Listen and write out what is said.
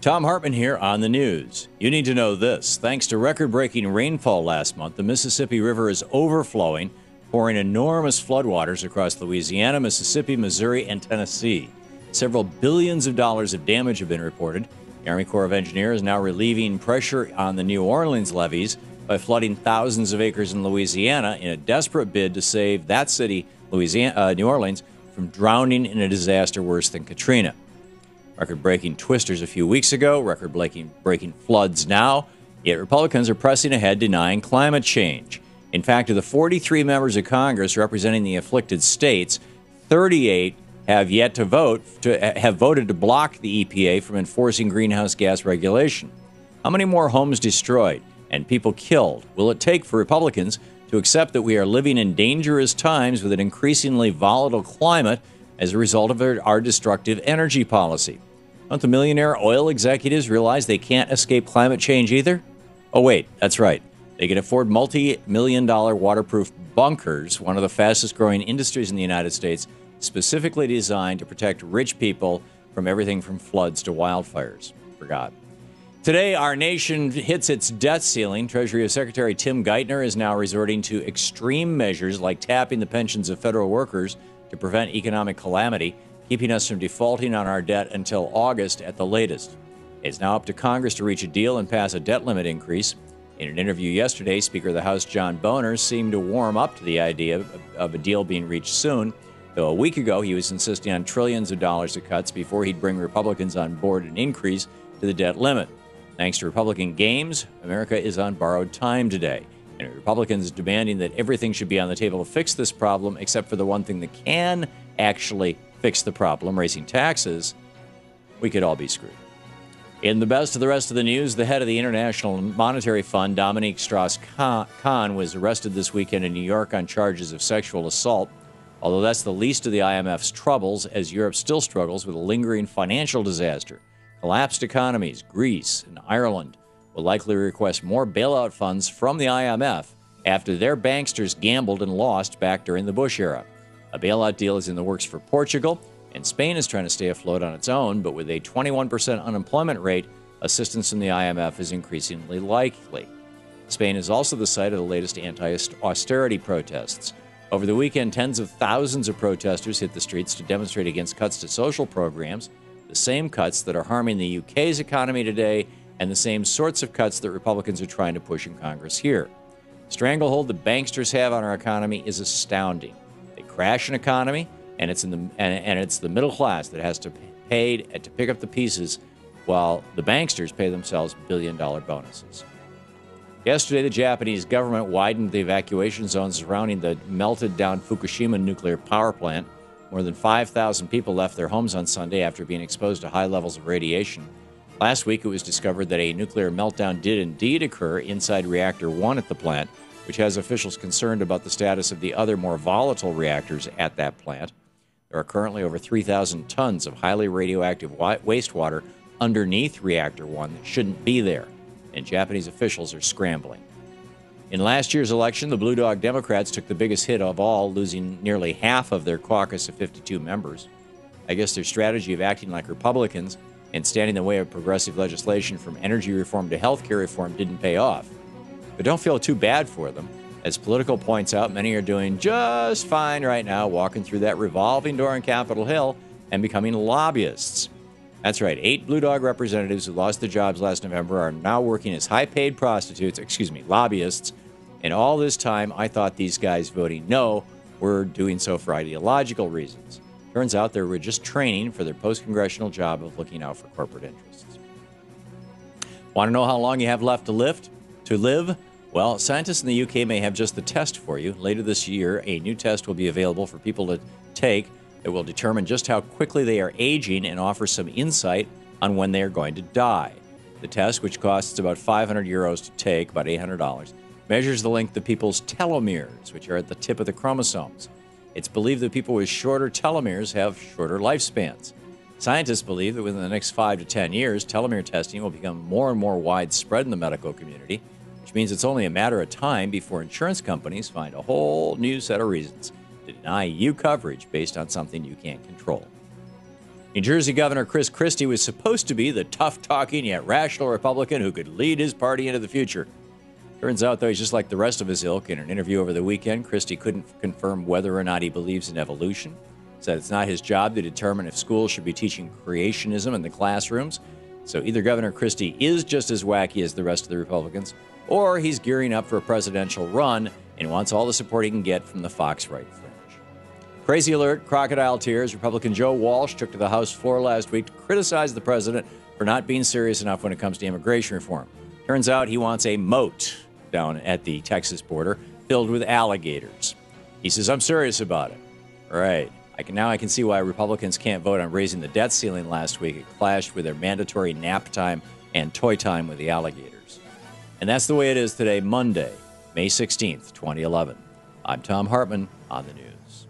Thom Hartmann here on the news. You need to know this. Thanks to record-breaking rainfall last month, the Mississippi River is overflowing, pouring enormous floodwaters across Louisiana, Mississippi, Missouri, and Tennessee. Several billions of dollars of damage have been reported. The Army Corps of Engineers is now relieving pressure on the New Orleans levees by flooding thousands of acres in Louisiana in a desperate bid to save that city, New Orleans, from drowning in a disaster worse than Katrina. Record-breaking twisters a few weeks ago, record-breaking floods now, yet Republicans are pressing ahead denying climate change. In fact, of the 43 members of Congress representing the afflicted states, 38 have voted to block the EPA from enforcing greenhouse gas regulation. How many more homes destroyed and people killed will it take for Republicans to accept that we are living in dangerous times with an increasingly volatile climate as a result of our destructive energy policy? Don't the millionaire oil executives realize they can't escape climate change either? Oh, wait, that's right. They can afford multi-million-dollar waterproof bunkers, one of the fastest-growing industries in the United States, specifically designed to protect rich people from everything from floods to wildfires. Forgot. Today, our nation hits its debt ceiling. Treasury Secretary Tim Geithner is now resorting to extreme measures like tapping the pensions of federal workers to prevent economic calamity, keeping us from defaulting on our debt until August at the latest. It's now up to Congress to reach a deal and pass a debt limit increase. In an interview yesterday, Speaker of the House John Boehner seemed to warm up to the idea of a deal being reached soon, though a week ago he was insisting on trillions of dollars of cuts before he'd bring Republicans on board an increase to the debt limit. Thanks to Republican games, America is on borrowed time today. And Republicans demanding that everything should be on the table to fix this problem, except for the one thing that can actually fix the problem, raising taxes, we could all be screwed. In the best of the rest of the news, the head of the International Monetary Fund, Dominique Strauss-Kahn, was arrested this weekend in New York on charges of sexual assault, although that's the least of the IMF's troubles as Europe still struggles with a lingering financial disaster. Collapsed economies, Greece and Ireland, will likely request more bailout funds from the IMF after their banksters gambled and lost back during the Bush era. A bailout deal is in the works for Portugal, and Spain is trying to stay afloat on its own, but with a 21% unemployment rate, assistance from the IMF is increasingly likely. Spain is also the site of the latest anti-austerity protests. Over the weekend, tens of thousands of protesters hit the streets to demonstrate against cuts to social programs, the same cuts that are harming the UK's economy today, and the same sorts of cuts that Republicans are trying to push in Congress here. The stranglehold the banksters have on our economy is astounding. They crash an economy, and it's the middle class that has to pay to pick up the pieces, while the banksters pay themselves billion-dollar bonuses. Yesterday, the Japanese government widened the evacuation zones surrounding the melted-down Fukushima nuclear power plant. More than 5,000 people left their homes on Sunday after being exposed to high levels of radiation. Last week, it was discovered that a nuclear meltdown did indeed occur inside Reactor 1 at the plant, which has officials concerned about the status of the other more volatile reactors at that plant. There are currently over 3,000 tons of highly radioactive wastewater underneath Reactor 1 that shouldn't be there, and Japanese officials are scrambling. In last year's election, the Blue Dog Democrats took the biggest hit of all, losing nearly half of their caucus of 52 members. I guess their strategy of acting like Republicans and standing in the way of progressive legislation from energy reform to health care reform didn't pay off. But don't feel too bad for them. As Politico points out, many are doing just fine right now, walking through that revolving door on Capitol Hill and becoming lobbyists. That's right, 8 Blue Dog representatives who lost their jobs last November are now working as high-paid lobbyists. And all this time, I thought these guys voting no were doing so for ideological reasons. Turns out they were just training for their post-congressional job of looking out for corporate interests. Want to know how long you have left to live? Well, scientists in the UK may have just the test for you. Later this year, a new test will be available for people to take that will determine just how quickly they are aging and offer some insight on when they are going to die. The test, which costs about €500 to take, about $800, measures the length of people's telomeres, which are at the tip of the chromosomes. It's believed that people with shorter telomeres have shorter lifespans. Scientists believe that within the next 5 to 10 years, telomere testing will become more and more widespread in the medical community, which means it's only a matter of time before insurance companies find a whole new set of reasons to deny you coverage based on something you can't control. New Jersey Governor Christie was supposed to be the tough-talking yet rational Republican who could lead his party into the future. Turns out, though, he's just like the rest of his ilk. In an interview over the weekend, Christie couldn't confirm whether or not he believes in evolution. Said it's not his job to determine if schools should be teaching creationism in the classrooms. So either Governor Christie is just as wacky as the rest of the Republicans, or he's gearing up for a presidential run and wants all the support he can get from the Fox right fringe. Crazy alert, crocodile tears. Republican Joe Walsh took to the House floor last week to criticize the president for not being serious enough when it comes to immigration reform. Turns out he wants a moat down at the Texas border filled with alligators. He says, I'm serious about it. Right. Now I can see why Republicans can't vote on raising the debt ceiling last week. It clashed with their mandatory nap time and toy time with the alligators. And that's the way it is today, Monday, May 16th, 2011. I'm Thom Hartmann on the news.